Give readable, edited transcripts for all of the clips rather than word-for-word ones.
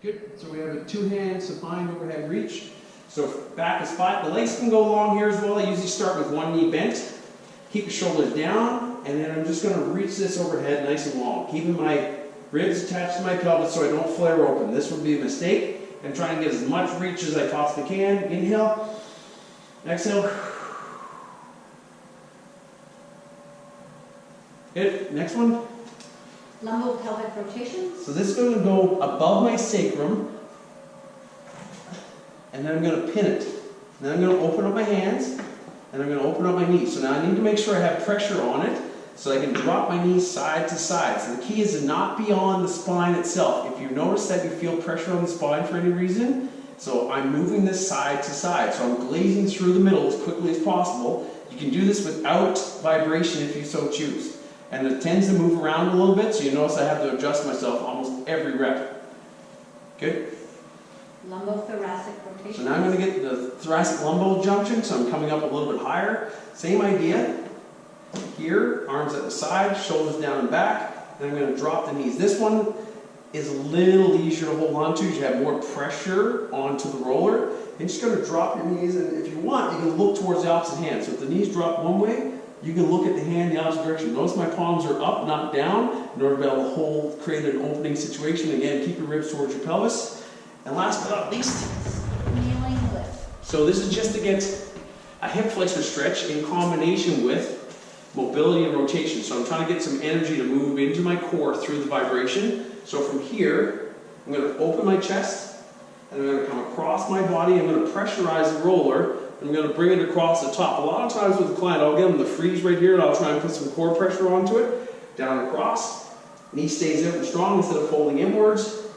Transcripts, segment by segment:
Good. So we have a two-hand supine overhead reach. So back is flat. The legs can go long here as well. I usually start with one knee bent. Keep the shoulders down, and then I'm just going to reach this overhead nice and long, keeping my ribs attached to my pelvis so I don't flare open. This would be a mistake. And try and get as much reach as I possibly can. Inhale. Exhale. Good. Next one. Lumbo-pelvic rotations. So this is going to go above my sacrum, and then I'm going to pin it. Then I'm going to open up my hands, and I'm going to open up my knees. So now I need to make sure I have pressure on it so I can drop my knees side to side. So the key is to not be on the spine itself. If you notice that you feel pressure on the spine for any reason, so I'm moving this side to side. So I'm glazing through the middle as quickly as possible. You can do this without vibration if you so choose. And it tends to move around a little bit, so you notice I have to adjust myself almost every rep. Good? Lumbo-thoracic rotation. So now I'm going to get the thoracic lumbo junction, so I'm coming up a little bit higher. Same idea. Here, arms at the side, shoulders down and back. Then I'm going to drop the knees. This one is a little easier to hold on to. You have more pressure onto the roller. You're just going to drop your knees, and if you want, you can look towards the opposite hand. So if the knees drop one way, you can look at the hand the opposite direction. Notice my palms are up, not down, in order to be able to hold, create an opening situation. Again, keep your ribs towards your pelvis. And last but not least, Kneeling lift. so this is just to get a hip flexor stretch in combination with mobility and rotation. So I'm trying to get some energy to move into my core through the vibration. So from here, I'm going to open my chest, and I'm going to come across my body. I'm going to pressurize the roller. I'm going to bring it across the top. A lot of times with the client, I'll get them to freeze right here, and I'll try and put some core pressure onto it. Down across. Knee stays out and strong instead of folding inwards.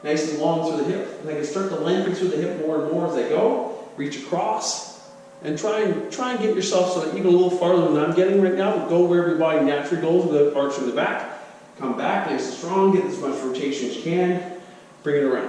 Nice and long through the hip. And I can start to lengthen through the hip more and more as I go. Reach across. And try and get yourself so that you go a little farther than I'm getting right now, but go wherever your body naturally goes without arching the back. Come back nice and strong. Get as much rotation as you can. Bring it around.